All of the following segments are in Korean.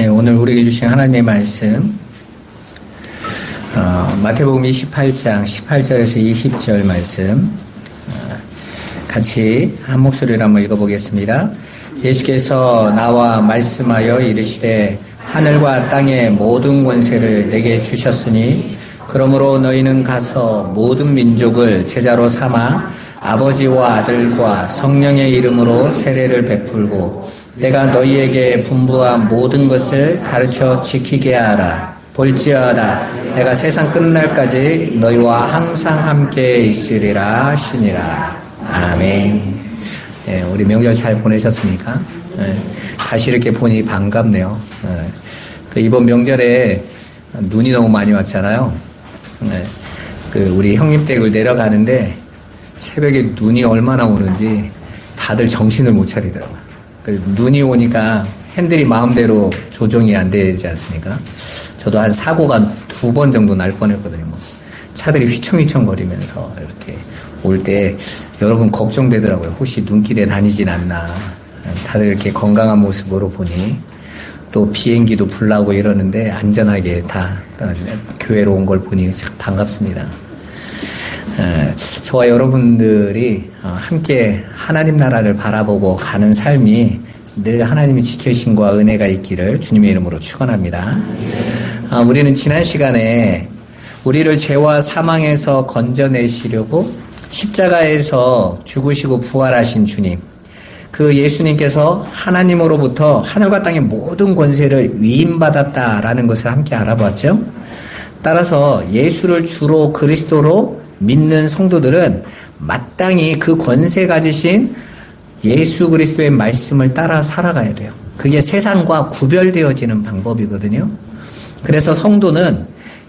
네, 오늘 우리에게 주신 하나님의 말씀, 마태복음 28장 18절에서 20절 말씀, 같이 한 목소리로 한번 읽어보겠습니다. 예수께서 나와 말씀하여 이르시되 하늘과 땅의 모든 권세를 내게 주셨으니 그러므로 너희는 가서 모든 민족을 제자로 삼아 아버지와 아들과 성령의 이름으로 세례를 베풀고 내가 너희에게 분부한 모든 것을 가르쳐 지키게 하라. 볼지어다 내가 세상 끝날까지 너희와 항상 함께 있으리라 하시니라. 아멘. 네, 우리 명절 잘 보내셨습니까? 네, 다시 이렇게 보니 반갑네요. 네, 이번 명절에 눈이 너무 많이 왔잖아요. 네, 우리 형님 댁을 내려가는데 새벽에 눈이 얼마나 오는지 다들 정신을 못 차리더라고요. 눈이 오니까 핸들이 마음대로 조정이 안 되지 않습니까? 저도 한 사고가 2번 정도 날 뻔했거든요. 차들이 휘청휘청거리면서 이렇게 올 때 여러분 걱정되더라고요. 혹시 눈길에 다니진 않나. 다들 이렇게 건강한 모습으로 보니 또 비행기도 불나고 이러는데 안전하게 다 교회로 온 걸 보니 참 반갑습니다. 저와 여러분들이 함께 하나님 나라를 바라보고 가는 삶이 늘 하나님의 지켜주심과 은혜가 있기를 주님의 이름으로 축원합니다. 우리는 지난 시간에 우리를 죄와 사망에서 건져내시려고 십자가에서 죽으시고 부활하신 주님, 그 예수님께서 하나님으로부터 하늘과 땅의 모든 권세를 위임받았다라는 것을 함께 알아봤죠. 따라서 예수를 주로 그리스도로 믿는 성도들은 마땅히 그 권세 가지신 예수 그리스도의 말씀을 따라 살아가야 돼요. 그게 세상과 구별되어지는 방법이거든요. 그래서 성도는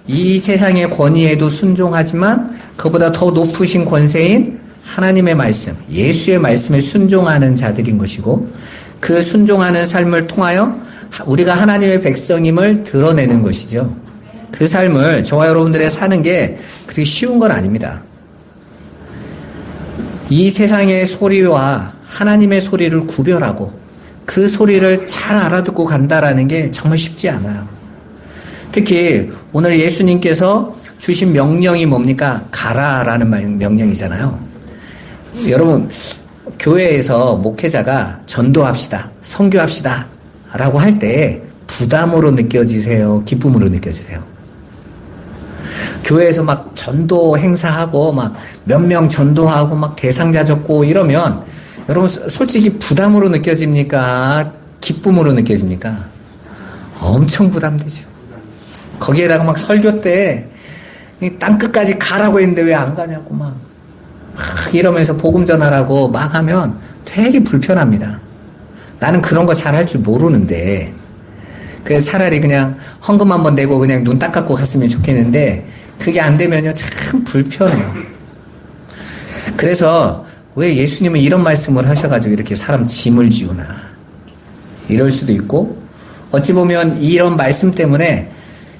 이 세상의 권위에도 순종하지만 그보다 더 높으신 권세인 하나님의 말씀, 예수의 말씀에 순종하는 자들인 것이고, 그 순종하는 삶을 통하여 우리가 하나님의 백성임을 드러내는 것이죠. 그 삶을 저와 여러분들의 사는 게 그렇게 쉬운 건 아닙니다. 이 세상의 소리와 하나님의 소리를 구별하고 그 소리를 잘 알아듣고 간다라는 게 정말 쉽지 않아요. 특히 오늘 예수님께서 주신 명령이 뭡니까? 가라라는 명령이잖아요. 여러분, 교회에서 목회자가 전도합시다, 선교합시다 라고 할 때 부담으로 느껴지세요? 기쁨으로 느껴지세요? 교회에서 막 전도 행사하고 막 몇 명 전도하고 막 대상자 적고 이러면 여러분 솔직히 부담으로 느껴집니까? 기쁨으로 느껴집니까? 엄청 부담되죠. 거기에다가 막 설교 때 땅 끝까지 가라고 했는데 왜 안 가냐고 막 이러면서 복음 전하라고 막 하면 되게 불편합니다. 나는 그런 거 잘 할 줄 모르는데 그래서 차라리 그냥 헌금 한번 내고 그냥 눈 딱 감고 갔으면 좋겠는데 그게 안 되면요 참 불편해요. 그래서 왜 예수님은 이런 말씀을 하셔가지고 이렇게 사람 짐을 지우나 이럴 수도 있고, 어찌 보면 이런 말씀 때문에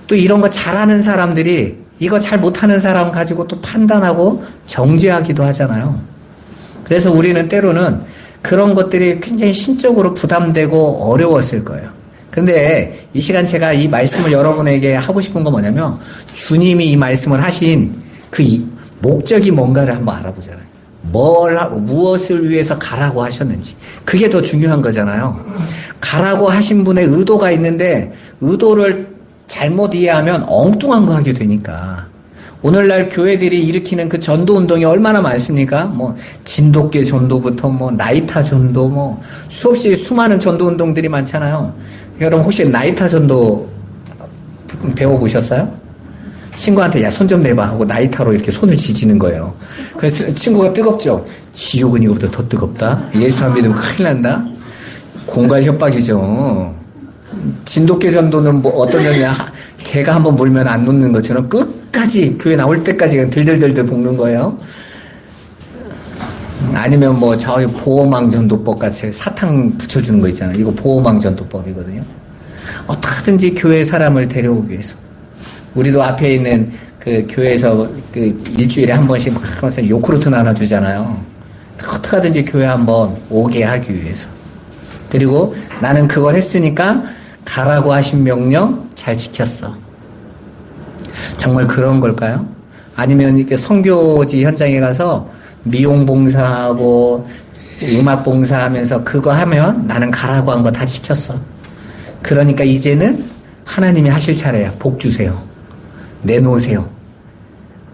또 이런 거 잘하는 사람들이 이거 잘 못하는 사람 가지고 또 판단하고 정죄하기도 하잖아요. 그래서 우리는 때로는 그런 것들이 굉장히 신적으로 부담되고 어려웠을 거예요. 근데 이 시간 제가 이 말씀을 여러분에게 하고 싶은 건 뭐냐면, 주님이 이 말씀을 하신 그 목적이 뭔가를 한번 알아보잖아요. 무엇을 위해서 가라고 하셨는지. 그게 더 중요한 거잖아요. 가라고 하신 분의 의도가 있는데 의도를 잘못 이해하면 엉뚱한 거 하게 되니까. 오늘날 교회들이 일으키는 그 전도 운동이 얼마나 많습니까? 진돗개 전도부터 나이타 전도 수없이 수많은 전도 운동들이 많잖아요. 여러분 혹시 나이타 전도 배워보셨어요? 친구한테 야, 손 좀 내봐 하고 나이타로 이렇게 손을 지지는 거예요. 그래서 친구가 뜨겁죠? 지옥은 이거보다 더 뜨겁다? 예수 안 믿으면 큰일 난다? 공갈 협박이죠. 진돗개 전도는 어떤 전이냐, 개가 한번 물면 안 놓는 것처럼 끝까지 교회 나올 때까지 그냥 들들들들 볶는 거예요. 아니면 저희 보호망 전도법 같이 사탕 붙여주는 거 있잖아요. 이거 보호망 전도법이거든요. 어떻게든지 교회 사람을 데려오기 위해서. 우리도 앞에 있는 그 교회에서 그 일주일에 한 번씩 막 요구르트 나눠주잖아요. 어떻게든지 교회 한번 오게 하기 위해서. 그리고 나는 그걸 했으니까 가라고 하신 명령 잘 지켰어. 정말 그런 걸까요? 아니면 이렇게 선교지 현장에 가서 미용 봉사하고 음악 봉사하면서 그거 하면 나는 가라고 한 거 다 지켰어. 그러니까 이제는 하나님이 하실 차례야. 복 주세요. 내놓으세요.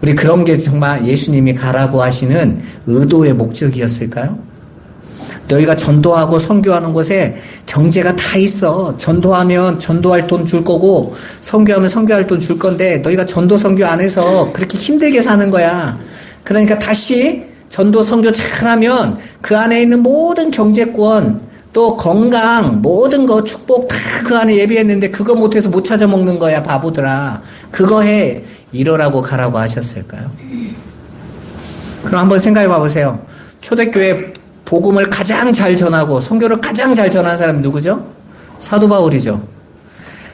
우리 그런 게 정말 예수님이 가라고 하시는 의도의 목적이었을까요? 너희가 전도하고 선교하는 곳에 경제가 다 있어. 전도하면 전도할 돈 줄 거고 선교하면 선교할 돈 줄 건데 너희가 전도 선교 안 해서 그렇게 힘들게 사는 거야. 그러니까 다시 전도 선교 잘하면 그 안에 있는 모든 경제권 또 건강 모든 거 축복 다 그 안에 예비했는데 그거 못해서 못 찾아 먹는 거야 바보들아. 그거 해. 이러라고 가라고 하셨을까요? 그럼 한번 생각해 봐보세요. 초대교회 복음을 가장 잘 전하고 선교를 가장 잘 전한 사람이 누구죠? 사도 바울이죠.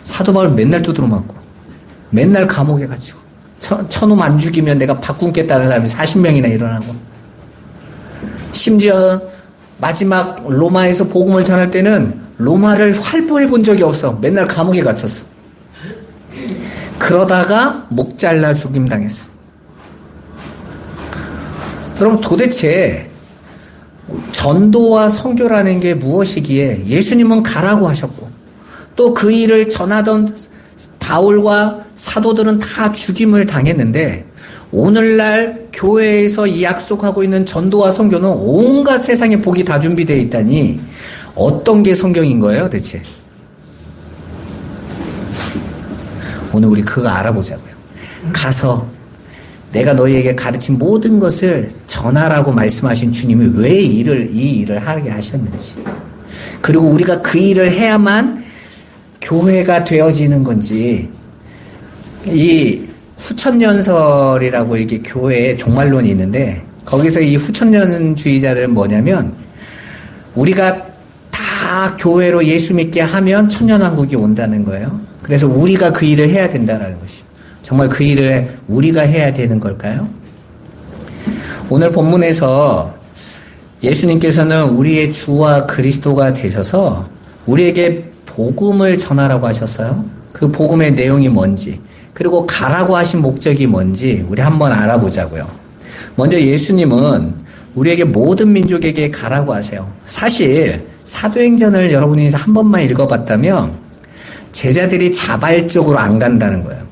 사도 바울 맨날 두드러 맞고 맨날 감옥에 갇히고 천놈 안 죽이면 내가 밥 굶겠다는 사람이 40명이나 일어나고 심지어 마지막 로마에서 복음을 전할 때는 로마를 활보해 본 적이 없어. 맨날 감옥에 갇혔어. 그러다가 목 잘라 죽임 당했어. 그럼 도대체 전도와 선교라는 게 무엇이기에 예수님은 가라고 하셨고 또 그 일을 전하던 바울과 사도들은 다 죽임을 당했는데 오늘날 교회에서 이 약속하고 있는 전도와 선교는 온갖 세상의 복이 다 준비되어 있다니 어떤 게 성경인 거예요 대체? 오늘 우리 그거 알아보자고요. 가서 내가 너희에게 가르친 모든 것을 전하라고 말씀하신 주님이 왜 이 일을 하게 하셨는지, 그리고 우리가 그 일을 해야만 교회가 되어지는 건지. 이 후천년설이라고 이게 교회에 종말론이 있는데 거기서 이 후천년주의자들은 뭐냐면 우리가 다 교회로 예수 믿게 하면 천년왕국이 온다는 거예요. 그래서 우리가 그 일을 해야 된다는 것이죠. 정말 그 일을 우리가 해야 되는 걸까요? 오늘 본문에서 예수님께서는 우리의 주와 그리스도가 되셔서 우리에게 복음을 전하라고 하셨어요. 그 복음의 내용이 뭔지, 그리고 가라고 하신 목적이 뭔지 우리 한번 알아보자고요. 먼저 예수님은 우리에게 모든 민족에게 가라고 하세요. 사실 사도행전을 여러분이 한 번만 읽어봤다면 제자들이 자발적으로 안 간다는 거예요.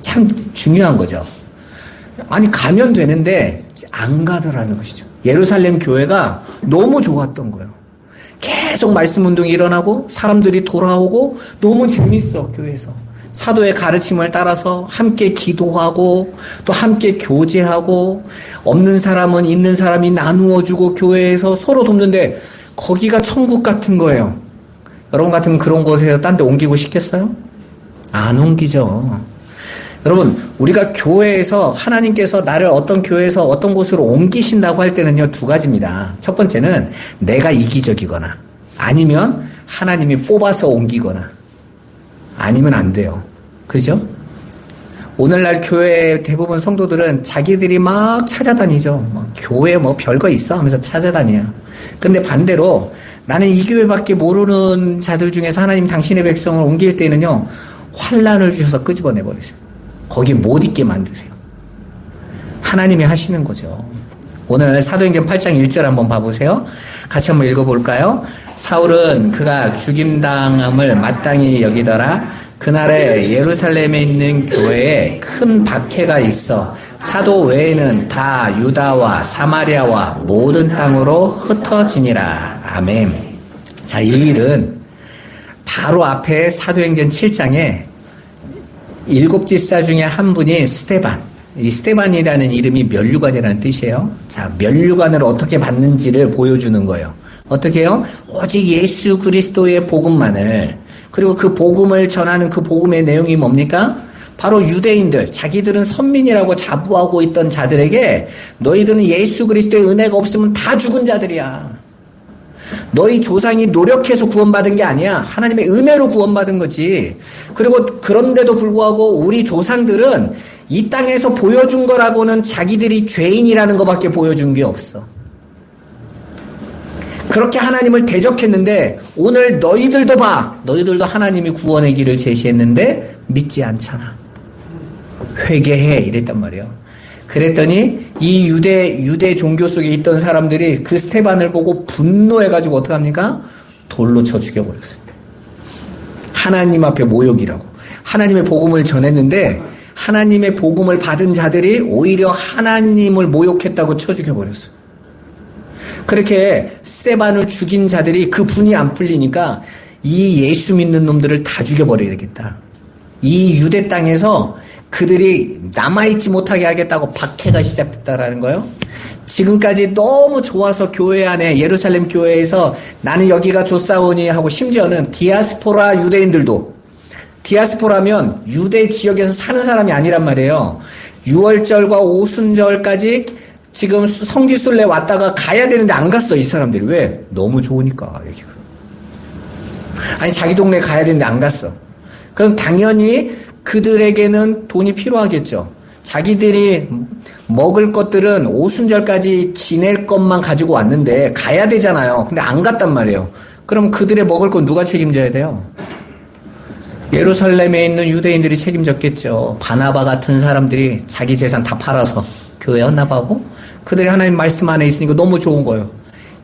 참 중요한 거죠. 아니 가면 되는데 안 가더라는 것이죠. 예루살렘 교회가 너무 좋았던 거예요. 계속 말씀 운동이 일어나고 사람들이 돌아오고 너무 재밌어. 교회에서 사도의 가르침을 따라서 함께 기도하고 또 함께 교제하고 없는 사람은 있는 사람이 나누어주고 교회에서 서로 돕는데 거기가 천국 같은 거예요. 여러분 같으면 그런 곳에서 딴 데 옮기고 싶겠어요? 안 옮기죠. 여러분, 우리가 교회에서 하나님께서 나를 어떤 교회에서 어떤 곳으로 옮기신다고 할 때는요, 두 가지입니다. 첫 번째는 내가 이기적이거나 아니면 하나님이 뽑아서 옮기거나 아니면 안 돼요. 그죠? 오늘날 교회 대부분 성도들은 자기들이 막 찾아다니죠. 교회 뭐 별거 있어 하면서 찾아다녀요. 근데 반대로 나는 이 교회밖에 모르는 자들 중에서 하나님 당신의 백성을 옮길 때는요, 환난을 주셔서 끄집어내버리세요. 거기 못 있게 만드세요. 하나님이 하시는 거죠. 오늘 사도행전 8장 1절 한번 봐보세요. 같이 한번 읽어볼까요? 사울은 그가 죽임당함을 마땅히 여기더라. 그날에 예루살렘에 있는 교회에 큰 박해가 있어 사도 외에는 다 유다와 사마리아와 모든 땅으로 흩어지니라. 아멘. 자, 이 일은 바로 앞에 사도행전 7장에 7집사 중에 한 분이 스데반. 이 스데반이라는 이름이 면류관이라는 뜻이에요. 자, 면류관을 어떻게 받는지를 보여주는 거예요. 어떻게 해요? 오직 예수 그리스도의 복음만을, 그리고 그 복음을 전하는 그 복음의 내용이 뭡니까? 바로 유대인들, 자기들은 선민이라고 자부하고 있던 자들에게 너희들은 예수 그리스도의 은혜가 없으면 다 죽은 자들이야. 너희 조상이 노력해서 구원받은 게 아니야. 하나님의 은혜로 구원받은 거지. 그리고 그런데도 불구하고 우리 조상들은 이 땅에서 보여준 거라고는 자기들이 죄인이라는 것밖에 보여준 게 없어. 그렇게 하나님을 대적했는데 오늘 너희들도 봐. 너희들도 하나님이 구원의 길을 제시했는데 믿지 않잖아. 회개해 이랬단 말이에요. 그랬더니 이 유대 종교 속에 있던 사람들이 그 스테반을 보고 분노해가지고 어떡합니까? 돌로 쳐 죽여버렸어요. 하나님 앞에 모욕이라고. 하나님의 복음을 전했는데 하나님의 복음을 받은 자들이 오히려 하나님을 모욕했다고 쳐 죽여버렸어요. 그렇게 스테반을 죽인 자들이 그 분이 안 풀리니까 이 예수 믿는 놈들을 다 죽여버려야겠다. 이 유대 땅에서 그들이 남아있지 못하게 하겠다고 박해가 시작됐다라는 거예요. 지금까지 너무 좋아서 교회 안에 예루살렘 교회에서 나는 여기가 좋사오니 하고 심지어는 디아스포라 유대인들도 디아스포라면 유대 지역에서 사는 사람이 아니란 말이에요. 6월절과 오순절까지 지금 성지순례 왔다가 가야 되는데 안 갔어 이 사람들이. 왜? 너무 좋으니까 여기가. 아니 자기 동네 가야 되는데 안 갔어. 그럼 당연히 그들에게는 돈이 필요하겠죠. 자기들이 먹을 것들은 오순절까지 지낼 것만 가지고 왔는데 가야 되잖아요. 근데 안 갔단 말이에요. 그럼 그들의 먹을 건 누가 책임져야 돼요? 예루살렘에 있는 유대인들이 책임졌겠죠. 바나바 같은 사람들이 자기 재산 다 팔아서 교회 헌납하고 그들이 하나님 말씀 안에 있으니까 너무 좋은 거예요.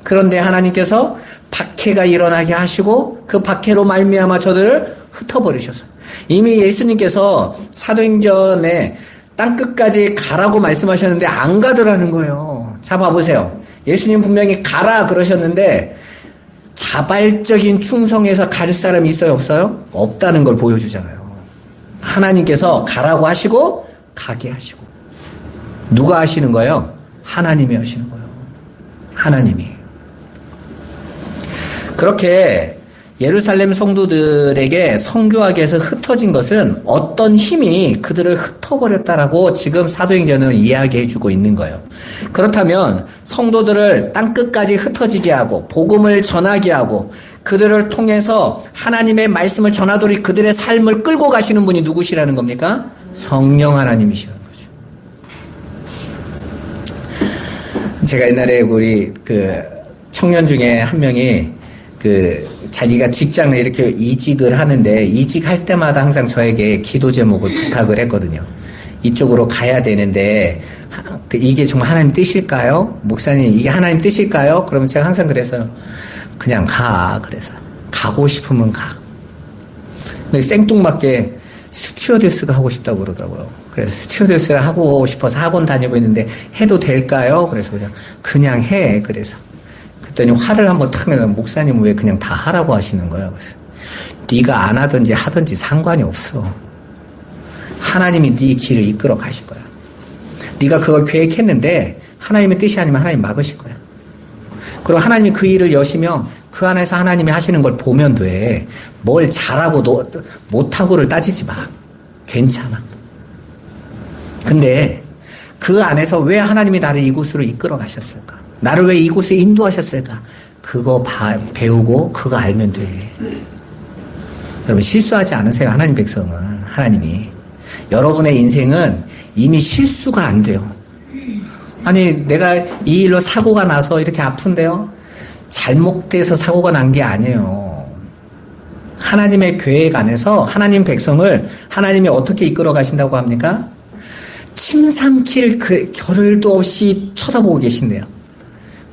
그런데 하나님께서 박해가 일어나게 하시고 그 박해로 말미암아 저들을 흩어버리셨어요. 이미 예수님께서 사도행전에 땅끝까지 가라고 말씀하셨는데 안 가더라는 거예요. 자 봐보세요. 예수님 분명히 가라 그러셨는데 자발적인 충성에서 갈 사람이 있어요 없어요? 없다는 걸 보여주잖아요. 하나님께서 가라고 하시고 가게 하시고. 누가 하시는 거예요? 하나님이 하시는 거예요. 하나님이. 그렇게 예루살렘 성도들에게 성교하게 해서 흩어진 것은 어떤 힘이 그들을 흩어버렸다라고 지금 사도행전은 이야기해주고 있는 거예요. 그렇다면 성도들을 땅끝까지 흩어지게 하고 복음을 전하게 하고 그들을 통해서 하나님의 말씀을 전하도록 그들의 삶을 끌고 가시는 분이 누구시라는 겁니까? 성령 하나님이시라는 거죠. 제가 옛날에 우리 청년 중에 한 명이 자기가 직장을 이렇게 이직을 하는데 이직할 때마다 항상 저에게 기도 제목을 부탁을 했거든요. 이쪽으로 가야 되는데 이게 정말 하나님 뜻일까요? 목사님 이게 하나님 뜻일까요? 그러면 제가 항상 그랬어요. 그냥 가. 그래서 가고 싶으면 가. 근데 생뚱맞게 스튜어디스가 하고 싶다고 그러더라고요. 그래서 스튜어디스를 하고 싶어서 학원 다니고 있는데 해도 될까요? 그래서 그냥 해. 그래서 그랬더니 화를 한번 탁 내서 목사님은 왜 그냥 다 하라고 하시는 거야? 그래서 네가 안 하든지 하든지 상관이 없어. 하나님이 네 길을 이끌어 가실 거야. 네가 그걸 계획했는데 하나님의 뜻이 아니면 하나님 막으실 거야. 그리고 하나님이 그 일을 여시면 그 안에서 하나님이 하시는 걸 보면 돼. 뭘 잘하고 못하고를 따지지 마. 괜찮아. 근데 그 안에서 왜 하나님이 나를 이곳으로 이끌어 가셨을까? 나를 왜 이곳에 인도하셨을까? 그거 배우고 그거 알면 돼. 여러분 실수하지 않으세요. 하나님 백성은. 하나님이. 여러분의 인생은 이미 실수가 안 돼요. 아니 내가 이 일로 사고가 나서 이렇게 아픈데요. 잘못돼서 사고가 난 게 아니에요. 하나님의 계획 안에서 하나님 백성을 하나님이 어떻게 이끌어 가신다고 합니까? 침 삼킬 겨를도 없이 쳐다보고 계신대요.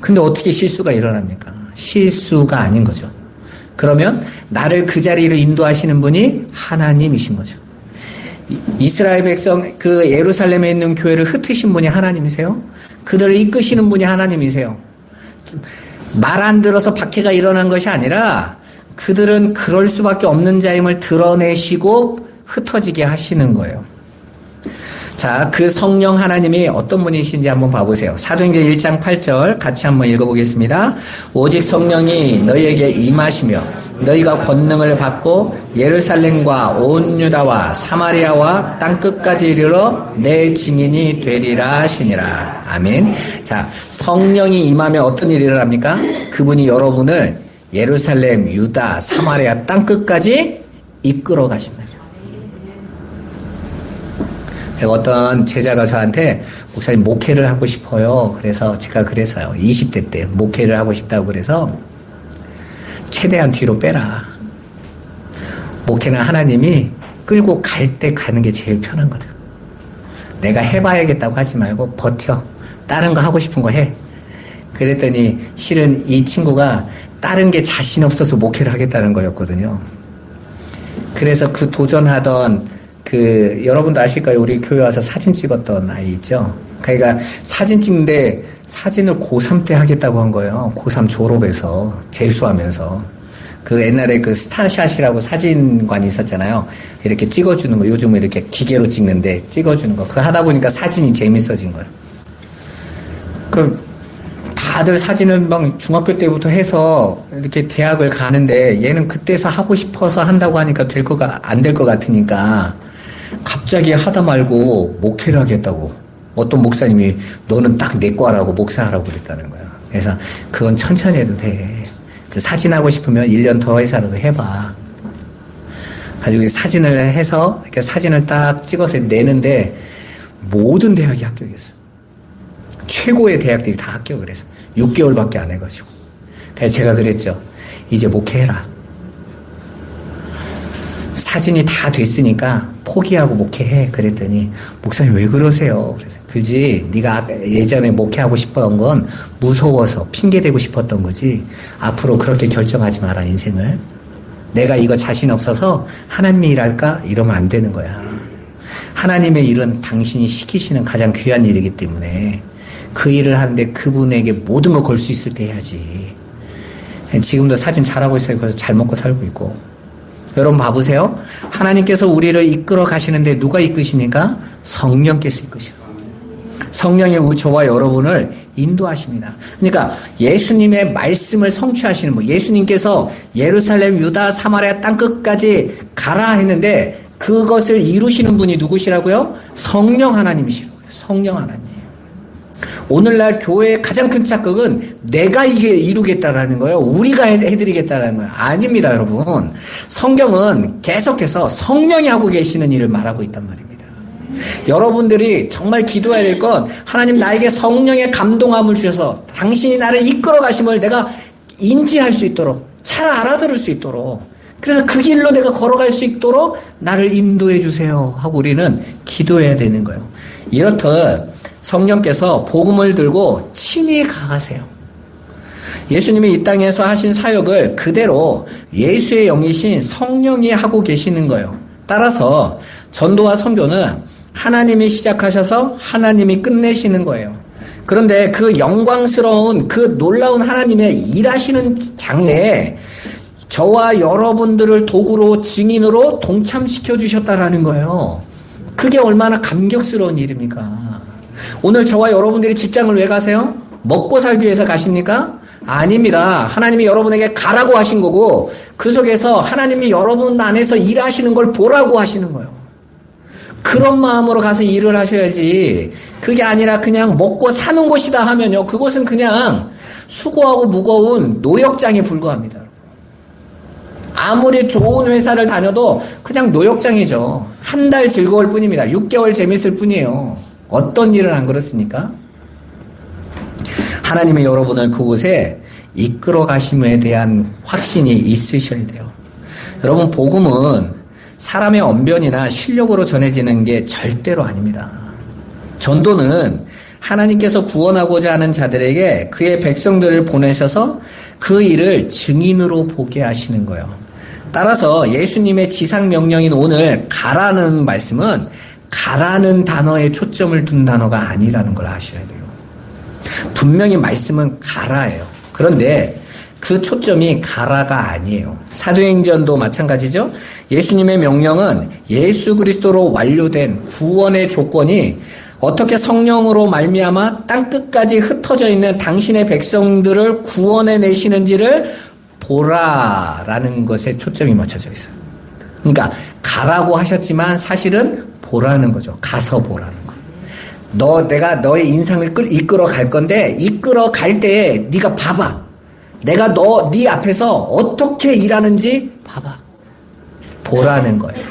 근데 어떻게 실수가 일어납니까? 실수가 아닌 거죠. 그러면 나를 그 자리로 인도하시는 분이 하나님이신 거죠. 이스라엘 백성 그 예루살렘에 있는 교회를 흩으신 분이 하나님이세요. 그들을 이끄시는 분이 하나님이세요. 말 안 들어서 박해가 일어난 것이 아니라 그들은 그럴 수밖에 없는 자임을 드러내시고 흩어지게 하시는 거예요. 자, 그 성령 하나님이 어떤 분이신지 한번 봐보세요. 사도행전 1장 8절 같이 한번 읽어보겠습니다. 오직 성령이 너희에게 임하시며 너희가 권능을 받고 예루살렘과 온 유다와 사마리아와 땅끝까지 이르러 내 증인이 되리라 하시니라. 아멘. 자, 성령이 임하면 어떤 일이 일어납니까? 그분이 여러분을 예루살렘, 유다, 사마리아 땅끝까지 이끌어 가신다. 어떤 제자가 저한테 목사님 목회를 하고 싶어요. 그래서 제가 그랬어요. 20대 때 목회를 하고 싶다고 그래서 최대한 뒤로 빼라. 목회는 하나님이 끌고 갈 때 가는 게 제일 편한 거다. 내가 해봐야겠다고 하지 말고 버텨. 다른 거 하고 싶은 거 해. 그랬더니 실은 이 친구가 다른 게 자신 없어서 목회를 하겠다는 거였거든요. 그래서 그 도전하던 여러분도 아실 거예요. 우리 교회 와서 사진 찍었던 아이 있죠. 그러니까 사진 찍는데 사진을 고3 때 하겠다고 한 거예요. 고3 졸업해서 재수하면서. 그 옛날에 그 스타샷이라고 사진관이 있었잖아요. 이렇게 찍어주는 거. 요즘은 이렇게 기계로 찍는데 찍어주는 거. 그거 하다 보니까 사진이 재밌어진 거예요. 그럼 다들 사진을 막 중학교 때부터 해서 이렇게 대학을 가는데 얘는 그때서 하고 싶어서 한다고 하니까 안 될 것 같으니까 갑자기 하다 말고 목회를 하겠다고. 어떤 목사님이 너는 딱 내 과라고 목사하라고 그랬다는 거야. 그래서 그건 천천히 해도 돼. 그 사진 하고 싶으면 1년 더 해서라도 해봐. 가지고 사진을 해서 이렇게 사진을 딱 찍어서 내는데 모든 대학이 합격했어요. 최고의 대학들이 다 합격을 해서 6개월밖에 안 해가지고. 그래서 제가 그랬죠. 이제 목회해라. 사진이 다 됐으니까 포기하고 목회해. 그랬더니 목사님 왜 그러세요? 그래서 그지 네가 예전에 목회하고 싶었던 건 무서워서 핑계대고 싶었던 거지. 앞으로 그렇게 결정하지 마라 인생을. 내가 이거 자신 없어서 하나님의 일할까? 이러면 안 되는 거야. 하나님의 일은 당신이 시키시는 가장 귀한 일이기 때문에 그 일을 하는데 그분에게 모든 걸 걸 수 있을 때 해야지. 지금도 사진 잘하고 있어요. 그래서 잘 먹고 살고 있고. 여러분 봐보세요. 하나님께서 우리를 이끌어 가시는데 누가 이끄십니까? 성령께서 이끄시고. 성령이 저와 여러분을 인도하십니다. 그러니까 예수님의 말씀을 성취하시는 분. 예수님께서 예루살렘, 유다, 사마리아 땅끝까지 가라 했는데 그것을 이루시는 분이 누구시라고요? 성령 하나님이시라고요. 성령 하나님. 오늘날 교회의 가장 큰 착각은 내가 이게 이루겠다라는 거예요. 우리가 해드리겠다라는 거예요. 아닙니다, 여러분. 성경은 계속해서 성령이 하고 계시는 일을 말하고 있단 말입니다. 여러분들이 정말 기도해야 될 건 하나님 나에게 성령의 감동함을 주셔서 당신이 나를 이끌어 가심을 내가 인지할 수 있도록 잘 알아들을 수 있도록 그래서 그 길로 내가 걸어갈 수 있도록 나를 인도해 주세요 하고 우리는 기도해야 되는 거예요. 이렇듯 성령께서 복음을 들고 친히 가가세요. 예수님이 이 땅에서 하신 사역을 그대로 예수의 영이신 성령이 하고 계시는 거예요. 따라서 전도와 선교는 하나님이 시작하셔서 하나님이 끝내시는 거예요. 그런데 그 영광스러운 그 놀라운 하나님의 일하시는 장래에 저와 여러분들을 도구로 증인으로 동참시켜 주셨다라는 거예요. 그게 얼마나 감격스러운 일입니까? 오늘 저와 여러분들이 직장을 왜 가세요? 먹고 살기 위해서 가십니까? 아닙니다. 하나님이 여러분에게 가라고 하신 거고 그 속에서 하나님이 여러분 안에서 일하시는 걸 보라고 하시는 거예요. 그런 마음으로 가서 일을 하셔야지 그게 아니라 그냥 먹고 사는 곳이다 하면요. 그곳은 그냥 수고하고 무거운 노역장에 불과합니다. 아무리 좋은 회사를 다녀도 그냥 노역장이죠. 한 달 즐거울 뿐입니다. 6개월 재밌을 뿐이에요. 어떤 일은 안 그렇습니까? 하나님이 여러분을 그곳에 이끌어 가심에 대한 확신이 있으셔야 돼요. 여러분 복음은 사람의 언변이나 실력으로 전해지는 게 절대로 아닙니다. 전도는 하나님께서 구원하고자 하는 자들에게 그의 백성들을 보내셔서 그 일을 증인으로 보게 하시는 거예요. 따라서 예수님의 지상명령인 오늘 가라는 말씀은 가라는 단어에 초점을 둔 단어가 아니라는 걸 아셔야 돼요. 분명히 말씀은 가라예요. 그런데 그 초점이 가라가 아니에요. 사도행전도 마찬가지죠. 예수님의 명령은 예수 그리스도로 완료된 구원의 조건이 어떻게 성령으로 말미암아 땅끝까지 흩어져 있는 당신의 백성들을 구원해 내시는지를 보라라는 것에 초점이 맞춰져 있어요. 그러니까 가라고 하셨지만 사실은 보라는 거죠. 가서 보라는 거. 내가 너의 인생을 이끌어 갈 건데 이끌어 갈 때에 네가 봐봐. 내가 네 앞에서 어떻게 일하는지 봐봐. 보라는 거예요.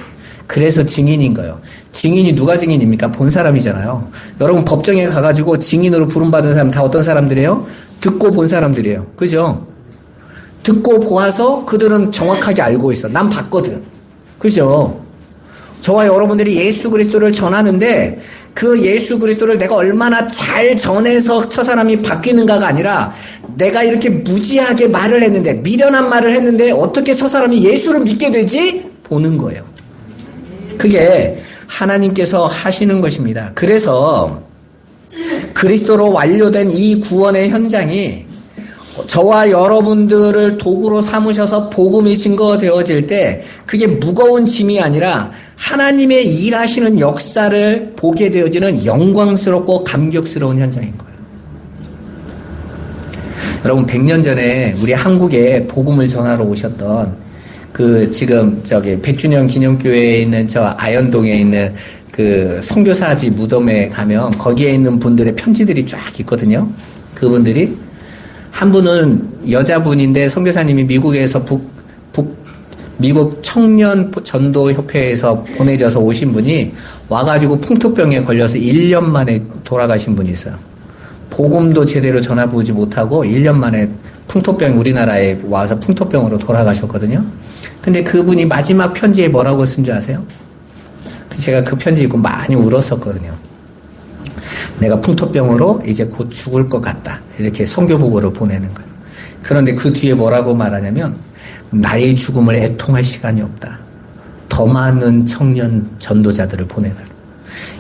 그래서 증인인 거예요. 증인이 누가 증인입니까? 본 사람이잖아요. 여러분 법정에 가가지고 증인으로 부름받은 사람 다 어떤 사람들이에요? 듣고 본 사람들이에요. 그죠? 듣고 보아서 그들은 정확하게 알고 있어. 난 봤거든. 그죠? 저와 여러분들이 예수 그리스도를 전하는데 그 예수 그리스도를 내가 얼마나 잘 전해서 저 사람이 바뀌는가가 아니라 내가 이렇게 무지하게 말을 했는데, 미련한 말을 했는데 어떻게 저 사람이 예수를 믿게 되지? 보는 거예요. 그게 하나님께서 하시는 것입니다. 그래서 그리스도로 완료된 이 구원의 현장이 저와 여러분들을 도구로 삼으셔서 복음이 증거되어질 때 그게 무거운 짐이 아니라 하나님의 일하시는 역사를 보게 되어지는 영광스럽고 감격스러운 현장인 거예요. 여러분 100년 전에 우리 한국에 복음을 전하러 오셨던 그 지금 저기 백준영 기념교회에 있는 저 아현동에 있는 그 선교사지 무덤에 가면 거기에 있는 분들의 편지들이 쫙 있거든요. 그분들이 한 분은 여자분인데 선교사님이 미국에서 미국 청년 전도 협회에서 보내져서 오신 분이 와가지고 풍토병에 걸려서 1년 만에 돌아가신 분이 있어요. 복음도 제대로 전해보지 못하고 1년 만에 풍토병 우리나라에 와서 풍토병으로 돌아가셨거든요. 근데 그분이 마지막 편지에 뭐라고 쓴 줄 아세요? 제가 그 편지 읽고 많이 울었었거든요. 내가 풍토병으로 이제 곧 죽을 것 같다. 이렇게 선교복으로 보내는 거예요. 그런데 그 뒤에 뭐라고 말하냐면 나의 죽음을 애통할 시간이 없다. 더 많은 청년 전도자들을 보내달라.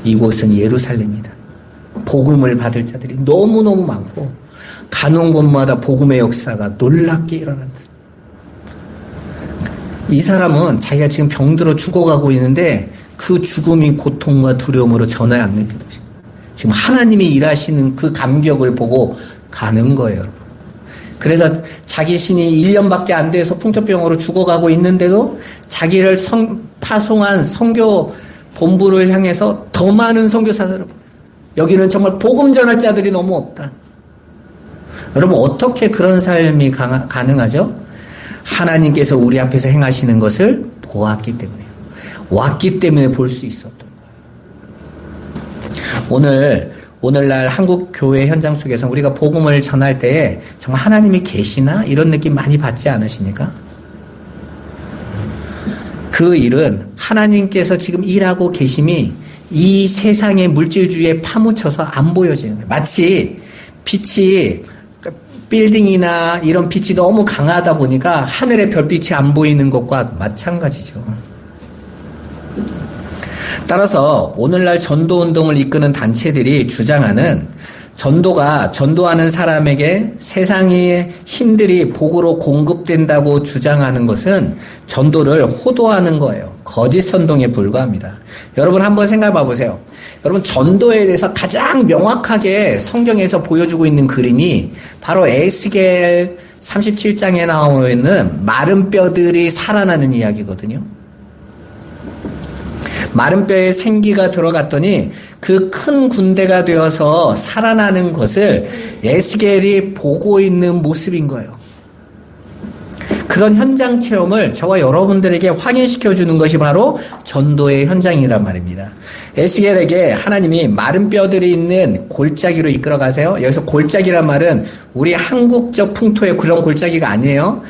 이곳은 예루살렘이다. 복음을 받을 자들이 너무너무 많고 가는 곳마다 복음의 역사가 놀랍게 일어난다. 이 사람은 자기가 지금 병들어 죽어가고 있는데 그 죽음이 고통과 두려움으로 전혀 안 느껴져요. 지금 하나님이 일하시는 그 감격을 보고 가는 거예요, 여러분. 그래서 자기 신이 1년밖에 안 돼서 풍토병으로 죽어가고 있는데도 자기를 파송한 선교 본부를 향해서 더 많은 선교사들을 보내요. 여기는 정말 복음 전할 자들이 너무 없다. 여러분 어떻게 그런 삶이 가능하죠? 하나님께서 우리 앞에서 행하시는 것을 보았기 때문에요. 왔기 때문에 볼 수 있었던 거예요. 오늘날 한국 교회 현장 속에서 우리가 복음을 전할 때에 정말 하나님이 계시나? 이런 느낌 많이 받지 않으십니까? 그 일은 하나님께서 지금 일하고 계심이 이 세상의 물질주의에 파묻혀서 안 보여지는 거예요. 마치 빛이 빌딩이나 이런 빛이 너무 강하다 보니까 하늘의 별빛이 안 보이는 것과 마찬가지죠. 따라서 오늘날 전도운동을 이끄는 단체들이 주장하는 전도가 전도하는 사람에게 세상의 힘들이 복으로 공급된다고 주장하는 것은 전도를 호도하는 거예요. 거짓 선동에 불과합니다. 여러분 한번 생각해 봐보세요. 여러분 전도에 대해서 가장 명확하게 성경에서 보여주고 있는 그림이 바로 에스겔 37장에 나오고 있는 마른 뼈들이 살아나는 이야기거든요. 마른 뼈에 생기가 들어갔더니 그 큰 군대가 되어서 살아나는 것을 에스겔이 보고 있는 모습인 거예요. 그런 현장 체험을 저와 여러분들에게 확인시켜 주는 것이 바로 전도의 현장이란 말입니다. 에스겔에게 하나님이 마른 뼈들이 있는 골짜기로 이끌어 가세요. 여기서 골짜기란 말은 우리 한국적 풍토의 그런 골짜기가 아니에요.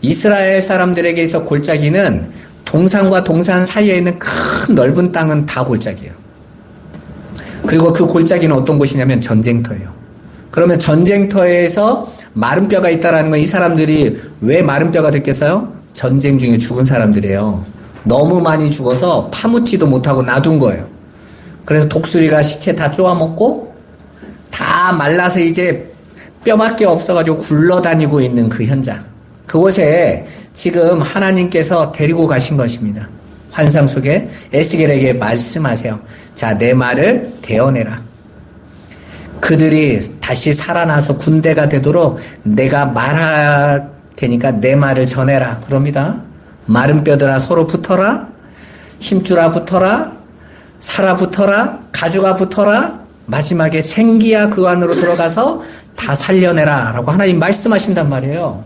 이스라엘 사람들에게 있어 골짜기는 동산과 동산 사이에 있는 큰 넓은 땅은 다 골짜기예요. 그리고 그 골짜기는 어떤 곳이냐면 전쟁터예요. 그러면 전쟁터에서 마른 뼈가 있다라는 건 이 사람들이 왜 마른 뼈가 됐겠어요? 전쟁 중에 죽은 사람들이에요. 너무 많이 죽어서 파묻지도 못하고 놔둔 거예요. 그래서 독수리가 시체 다 쪼아먹고 다 말라서 이제 뼈밖에 없어가지고 굴러다니고 있는 그 현장. 그곳에 지금 하나님께서 데리고 가신 것입니다. 환상 속에 에스겔에게 말씀하세요. 자, 내 말을 대언해라. 그들이 다시 살아나서 군대가 되도록 내가 말할 테니까 내 말을 전해라. 그럽니다. 마른 뼈들아 서로 붙어라. 힘주라 붙어라. 살아 붙어라. 가죽아 붙어라. 마지막에 생기야 그 안으로 들어가서 다 살려내라. 라고 하나님 말씀하신단 말이에요.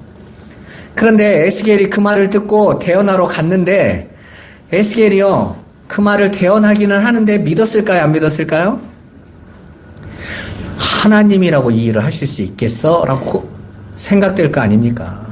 그런데 에스겔이 그 말을 듣고 대언하러 갔는데 에스겔이요. 그 말을 대언하기는 하는데 믿었을까요? 안 믿었을까요? 하나님이라고 이 일을 하실 수 있겠어? 라고 생각될 거 아닙니까?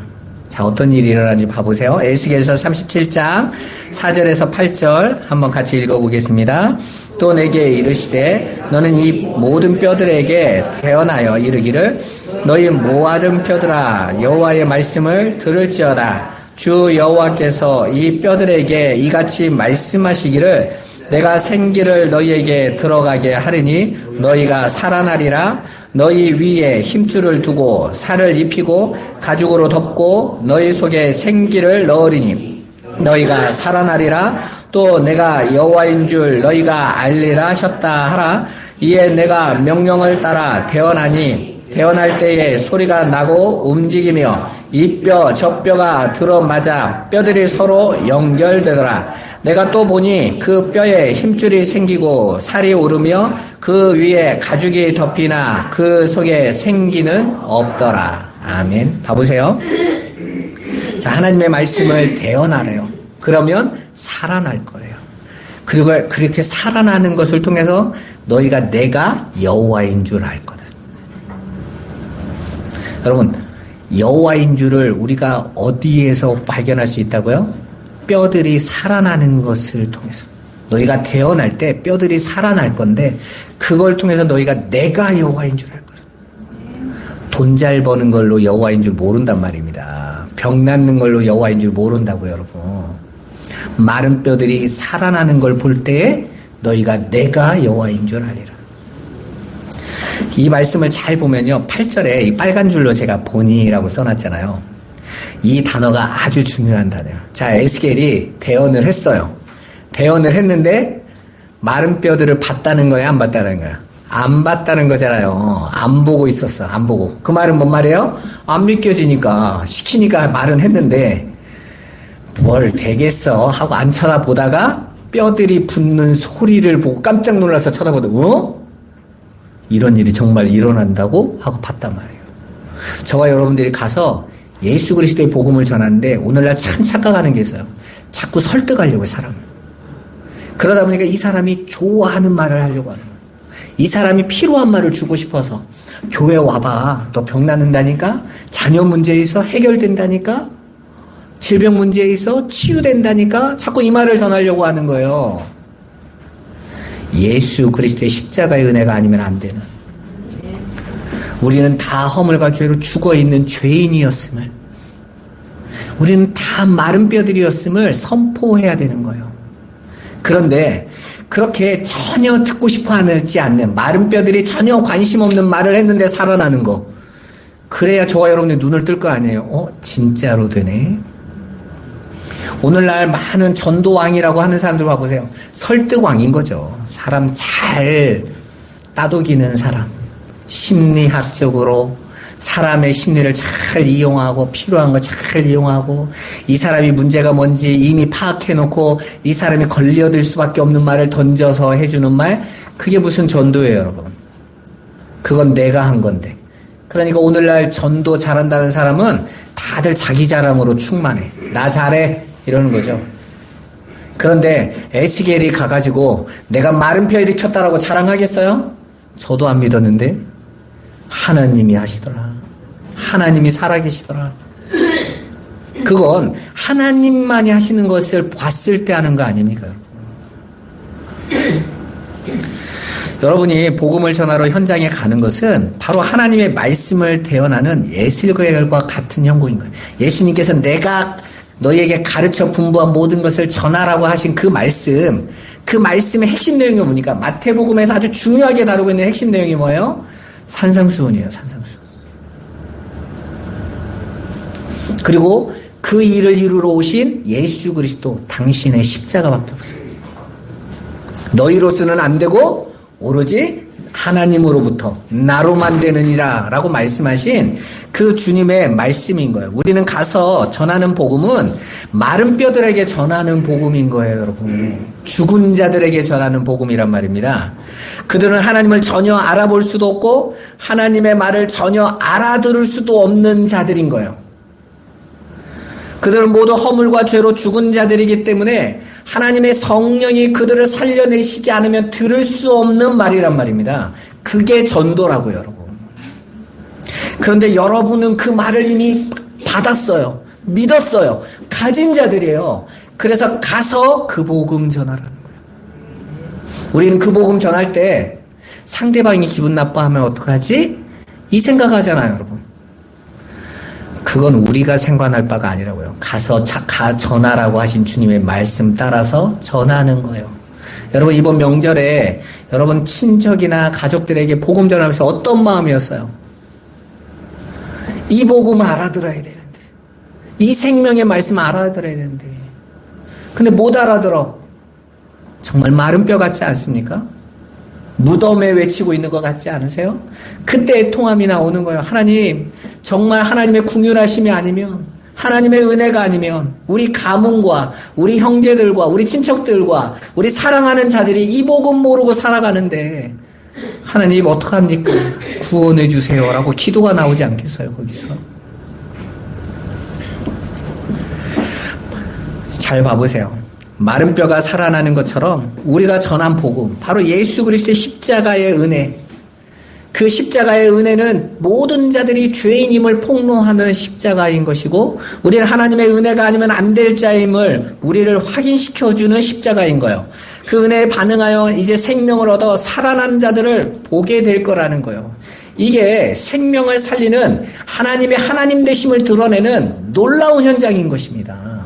자, 어떤 일이 일어나는지 봐보세요. 에스겔서 37장 4절에서 8절 한번 같이 읽어보겠습니다. 또 내게 이르시되 너는 이 모든 뼈들에게 대언하여 이르기를 너희 모아든 뼈들아 여호와의 말씀을 들을지어다. 주 여호와께서 이 뼈들에게 이같이 말씀하시기를 내가 생기를 너희에게 들어가게 하리니 너희가 살아나리라. 너희 위에 힘줄을 두고 살을 입히고 가죽으로 덮고 너희 속에 생기를 넣으리니 너희가 살아나리라. 또 내가 여호와인 줄 너희가 알리라 하셨다 하라. 이에 내가 명령을 따라 대언하니 대언할 때에 소리가 나고 움직이며 이 뼈 저 뼈가 들어맞아 뼈들이 서로 연결되더라. 내가 또 보니 그 뼈에 힘줄이 생기고 살이 오르며 그 위에 가죽이 덮이나 그 속에 생기는 없더라. 아멘. 봐보세요. 자, 하나님의 말씀을 대언하래요. 그러면 살아날 거예요. 그리고 그렇게 살아나는 것을 통해서 너희가 내가 여호와인 줄 알 거다. 여러분, 여호와인 줄을 우리가 어디에서 발견할 수 있다고요? 뼈들이 살아나는 것을 통해서. 너희가 태어날 때 뼈들이 살아날 건데 그걸 통해서 너희가 내가 여호와인 줄 알 거야. 돈 잘 버는 걸로 여호와인 줄 모른단 말입니다. 병 낫는 걸로 여호와인 줄 모른다고요, 여러분. 마른 뼈들이 살아나는 걸 볼 때에 너희가 내가 여호와인 줄 알리라. 이 말씀을 잘 보면요, 8절에 이 빨간 줄로 제가 본이라고 써놨잖아요. 이 단어가 아주 중요한 단어예요. 자, 에스겔이 대언을 했어요. 대언을 했는데 마른 뼈들을 봤다는 거야, 안 봤다는 거야? 안 봤다는 거잖아요. 안 보고 있었어. 안 보고. 그 말은 뭔 말이에요? 안 믿겨지니까 시키니까 말은 했는데 뭘 되겠어 하고 안 쳐다보다가 뼈들이 붙는 소리를 보고 깜짝 놀라서 쳐다보다 이런 일이 정말 일어난다고 하고 봤단 말이에요. 저와 여러분들이 가서 예수 그리스도의 복음을 전하는데 오늘날 참 착각하는 게 있어요. 자꾸 설득하려고 해요, 사람을. 그러다 보니까 이 사람이 좋아하는 말을 하려고 하는 거예요. 이 사람이 필요한 말을 주고 싶어서 교회 와봐. 너 병 낫는다니까? 자녀 문제에 있어 해결된다니까? 질병 문제에 있어 치유된다니까? 자꾸 이 말을 전하려고 하는 거예요. 예수 그리스도의 십자가의 은혜가 아니면 안 되는. 우리는 다 허물과 죄로 죽어있는 죄인이었음을, 우리는 다 마른 뼈들이었음을 선포해야 되는 거예요. 그런데 그렇게 전혀 듣고 싶어 하지 않는, 마른 뼈들이 전혀 관심 없는 말을 했는데 살아나는 거, 그래야 저와 여러분의 눈을 뜰 거 아니에요. 진짜로 되네. 오늘날 많은 전도왕이라고 하는 사람들 봐보세요. 설득왕인 거죠. 사람 잘 따돌기는 사람, 심리학적으로 사람의 심리를 잘 이용하고 필요한 거 잘 이용하고 이 사람이 문제가 뭔지 이미 파악해놓고 이 사람이 걸려들 수밖에 없는 말을 던져서 해주는 말, 그게 무슨 전도예요, 여러분. 그건 내가 한 건데. 그러니까 오늘날 전도 잘한다는 사람은 다들 자기 자랑으로 충만해. 나 잘해 이러는 거죠. 그런데 에스겔이 가가지고 내가 마른 뼈 일으켰다라고 자랑하겠어요? 저도 안 믿었는데 하나님이 하시더라. 하나님이 살아계시더라. 그건 하나님만이 하시는 것을 봤을 때 하는 거 아닙니까? 여러분이 복음을 전하러 현장에 가는 것은 바로 하나님의 말씀을 대언하는 에스겔과 같은 형국인 거예요. 예수님께서 내가 너희에게 가르쳐 분부한 모든 것을 전하라고 하신 그 말씀, 그 말씀의 핵심 내용이 뭡니까? 마태복음에서 아주 중요하게 다루고 있는 핵심 내용이 뭐예요? 산상수훈이에요. 산상수훈. 그리고 그 일을 이루러 오신 예수 그리스도, 당신의 십자가밖에 없어요. 너희로서는 안 되고 오로지 하나님으로부터 나로만 되느니라 라고 말씀하신 그 주님의 말씀인 거예요. 우리는 가서 전하는 복음은 마른 뼈들에게 전하는 복음인 거예요, 여러분. 죽은 자들에게 전하는 복음이란 말입니다. 그들은 하나님을 전혀 알아볼 수도 없고 하나님의 말을 전혀 알아들을 수도 없는 자들인 거예요. 그들은 모두 허물과 죄로 죽은 자들이기 때문에 하나님의 성령이 그들을 살려내시지 않으면 들을 수 없는 말이란 말입니다. 그게 전도라고요, 여러분. 그런데 여러분은 그 말을 이미 받았어요. 믿었어요. 가진 자들이에요. 그래서 가서 그 복음 전하라는 거예요. 우리는 그 복음 전할 때 상대방이 기분 나빠하면 어떡하지? 이 생각하잖아요, 여러분. 그건 우리가 생각할 바가 아니라고요. 가서 전하라고 하신 주님의 말씀 따라서 전하는 거예요. 여러분, 이번 명절에 여러분 친척이나 가족들에게 복음 전하면서 어떤 마음이었어요? 이 복음 알아들어야 되는데, 이 생명의 말씀 알아들어야 되는데, 근데 못 알아들어. 정말 마른 뼈 같지 않습니까? 무덤에 외치고 있는 것 같지 않으세요? 그때 통함이 나오는 거예요. 하나님, 정말 하나님의 궁휼하심이 아니면, 하나님의 은혜가 아니면 우리 가문과 우리 형제들과 우리 친척들과 우리 사랑하는 자들이 이 복음 모르고 살아가는데 하나님 어떡합니까? 구원해 주세요 라고 기도가 나오지 않겠어요, 거기서? 잘 봐보세요. 마른 뼈가 살아나는 것처럼 우리가 전한 복음, 바로 예수 그리스도의 십자가의 은혜, 그 십자가의 은혜는 모든 자들이 죄인임을 폭로하는 십자가인 것이고, 우리는 하나님의 은혜가 아니면 안 될 자임을 우리를 확인시켜주는 십자가인 거예요. 그 은혜에 반응하여 이제 생명을 얻어 살아난 자들을 보게 될 거라는 거예요. 이게 생명을 살리는 하나님의 하나님 되심을 드러내는 놀라운 현장인 것입니다.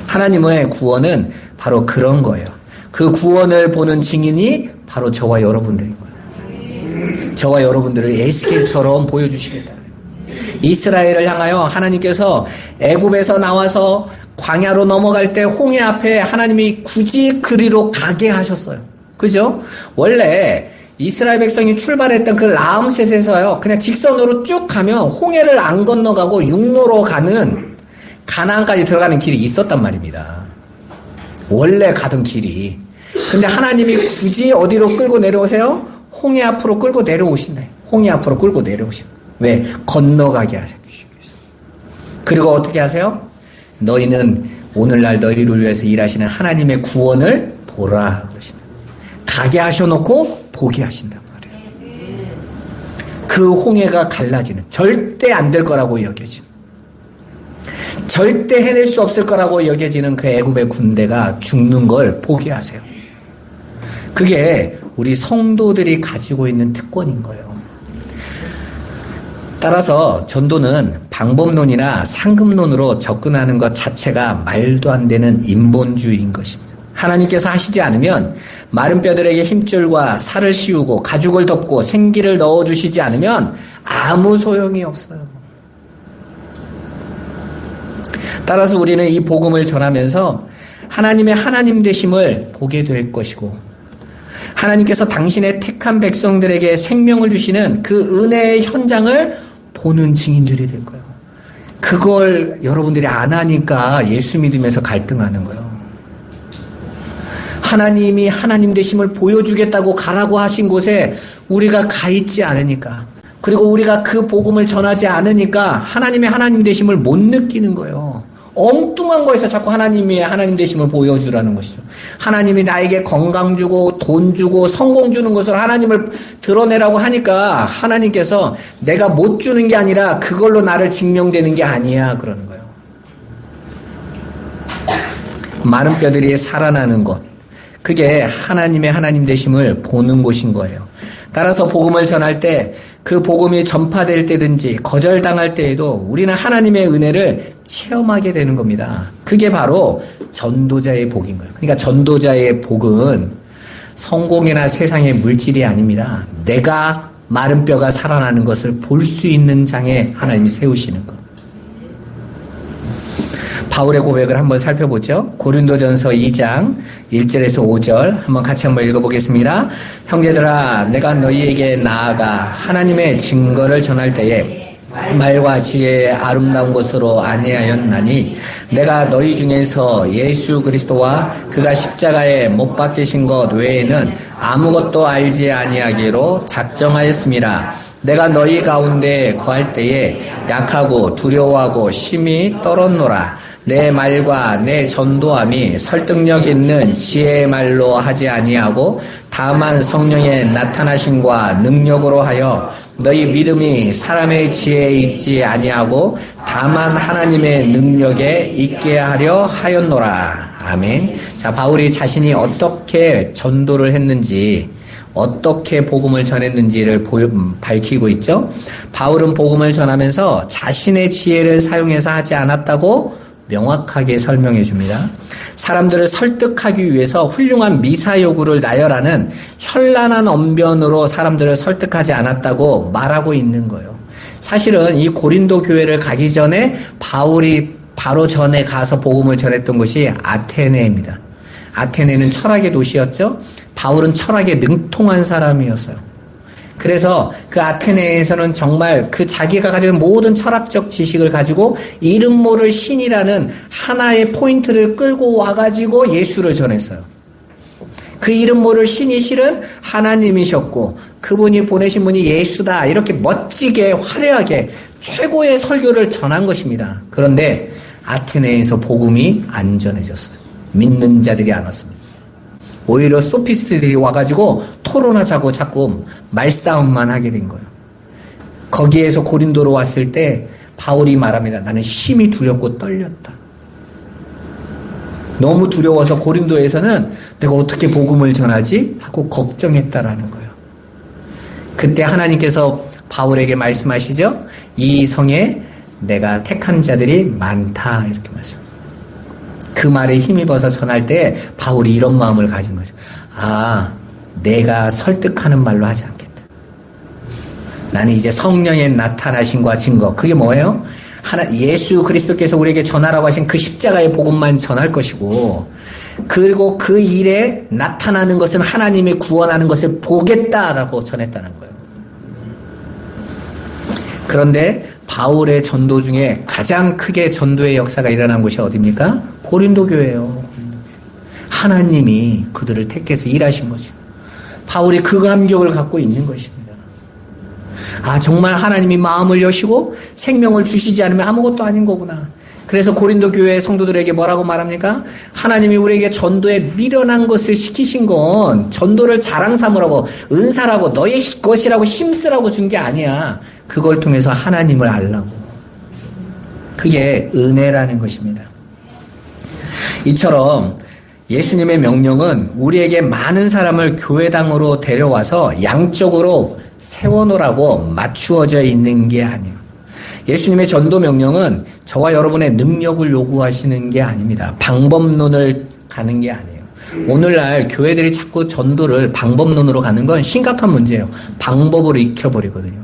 하나님의 구원은 바로 그런 거예요. 그 구원을 보는 증인이 바로 저와 여러분들인 거예요. 저와 여러분들을 에스겔처럼 보여주시겠다. 이스라엘을 향하여 하나님께서 애굽에서 나와서 광야로 넘어갈 때 홍해 앞에 하나님이 굳이 그리로 가게 하셨어요. 그죠? 원래 이스라엘 백성이 출발했던 그 라암셋에서요, 그냥 직선으로 쭉 가면 홍해를 안 건너가고 육로로 가는 가나안까지 들어가는 길이 있었단 말입니다. 원래 가던 길이. 근데 하나님이 굳이 어디로 끌고 내려오세요? 홍해 앞으로 끌고 내려오신다. 홍해 앞으로 끌고 내려오신다. 왜? 건너가게 하시기 위해서. 그리고 어떻게 하세요? 너희는 오늘날 너희를 위해서 일하시는 하나님의 구원을 보라 그러신다. 가게 하셔놓고 보게 하신단 말이에요. 그 홍해가 갈라지는, 절대 안 될 거라고 여겨지는, 절대 해낼 수 없을 거라고 여겨지는 그 애굽의 군대가 죽는 걸 보게 하세요. 그게 우리 성도들이 가지고 있는 특권인 거예요. 따라서 전도는 방법론이나 상급론으로 접근하는 것 자체가 말도 안 되는 인본주의인 것입니다. 하나님께서 하시지 않으면, 마른 뼈들에게 힘줄과 살을 씌우고 가죽을 덮고 생기를 넣어주시지 않으면 아무 소용이 없어요. 따라서 우리는 이 복음을 전하면서 하나님의 하나님 되심을 보게 될 것이고, 하나님께서 당신의 택한 백성들에게 생명을 주시는 그 은혜의 현장을 보는 증인들이 될 거예요. 그걸 여러분들이 안 하니까 예수 믿으면서 갈등하는 거예요. 하나님이 하나님 되심을 보여주겠다고 가라고 하신 곳에 우리가 가 있지 않으니까, 그리고 우리가 그 복음을 전하지 않으니까 하나님의 하나님 되심을 못 느끼는 거예요. 엉뚱한 거에서 자꾸 하나님이 하나님 되심을 보여주라는 것이죠. 하나님이 나에게 건강 주고 돈 주고 성공 주는 것으로 하나님을 드러내라고 하니까 하나님께서 내가 못 주는 게 아니라 그걸로 나를 증명되는 게 아니야 그러는 거예요. 마른 뼈들이 살아나는 것, 그게 하나님의 하나님 되심을 보는 곳인 거예요. 따라서 복음을 전할 때, 그 복음이 전파될 때든지 거절당할 때에도 우리는 하나님의 은혜를 체험하게 되는 겁니다. 그게 바로 전도자의 복인 거예요. 그러니까 전도자의 복은 성공이나 세상의 물질이 아닙니다. 내가 마른 뼈가 살아나는 것을 볼 수 있는 장에 하나님이 세우시는 것. 바울의 고백을 한번 살펴보죠. 고린도전서 2장 1절에서 5절 한번 같이 한번 읽어보겠습니다. 형제들아, 내가 너희에게 나아가 하나님의 증거를 전할 때에 말과 지혜의 아름다운 것으로 아니하였나니, 내가 너희 중에서 예수 그리스도와 그가 십자가에 못 박히신 것 외에는 아무것도 알지 아니하기로 작정하였음이라. 내가 너희 가운데 거할 때에 약하고 두려워하고 심히 떨었노라. 내 말과 내 전도함이 설득력 있는 지혜의 말로 하지 아니하고 다만 성령의 나타나심과 능력으로 하여 너희 믿음이 사람의 지혜에 있지 아니하고 다만 하나님의 능력에 있게 하려 하였노라. 아멘. 자, 바울이 자신이 어떻게 전도를 했는지, 어떻게 복음을 전했는지를 밝히고 있죠. 바울은 복음을 전하면서 자신의 지혜를 사용해서 하지 않았다고 명확하게 설명해 줍니다. 사람들을 설득하기 위해서 훌륭한 미사여구를 나열하는 현란한 언변으로 사람들을 설득하지 않았다고 말하고 있는 거예요. 사실은 이 고린도 교회를 가기 전에 바울이 바로 전에 가서 복음을 전했던 곳이 아테네입니다. 아테네는 철학의 도시였죠. 바울은 철학에 능통한 사람이었어요. 그래서 그 아테네에서는 정말 그 자기가 가진 모든 철학적 지식을 가지고 이름 모를 신이라는 하나의 포인트를 끌고 와가지고 예수를 전했어요. 그 이름 모를 신이 실은 하나님이셨고 그분이 보내신 분이 예수다. 이렇게 멋지게 화려하게 최고의 설교를 전한 것입니다. 그런데 아테네에서 복음이 안 전해졌어요. 믿는 자들이 안 왔습니다. 오히려 소피스트들이 와가지고 토론하자고 자꾸 말싸움만 하게 된 거예요. 거기에서 고린도로 왔을 때 바울이 말합니다. 나는 심히 두렵고 떨렸다. 너무 두려워서 고린도에서는 내가 어떻게 복음을 전하지? 하고 걱정했다라는 거예요. 그때 하나님께서 바울에게 말씀하시죠. 이 성에 내가 택한 자들이 많다. 이렇게 말씀합니다. 그 말에 힘입어서 전할 때 바울이 이런 마음을 가진 거죠. 아, 내가 설득하는 말로 하지 않겠다. 나는 이제 성령의 나타나심과 증거. 그게 뭐예요? 예수 그리스도께서 우리에게 전하라고 하신 그 십자가의 복음만 전할 것이고, 그리고 그 일에 나타나는 것은 하나님이 구원하는 것을 보겠다라고 전했다는 거예요. 그런데 바울의 전도 중에 가장 크게 전도의 역사가 일어난 곳이 어디입니까? 고린도 교회예요. 하나님이 그들을 택해서 일하신 거죠. 바울이 그 감격을 갖고 있는 것입니다. 아, 정말 하나님이 마음을 여시고 생명을 주시지 않으면 아무것도 아닌 거구나. 그래서 고린도 교회 성도들에게 뭐라고 말합니까? 하나님이 우리에게 전도에 미련한 것을 시키신 건 전도를 자랑 삼으라고, 은사라고, 너의 것이라고 힘쓰라고 준 게 아니야. 그걸 통해서 하나님을 알라고. 그게 은혜라는 것입니다. 이처럼 예수님의 명령은 우리에게 많은 사람을 교회당으로 데려와서 양쪽으로 세워놓으라고 맞추어져 있는 게 아니에요. 예수님의 전도 명령은 저와 여러분의 능력을 요구하시는 게 아닙니다. 방법론을 가는 게 아니에요. 오늘날 교회들이 자꾸 전도를 방법론으로 가는 건 심각한 문제예요. 방법으로 익혀버리거든요.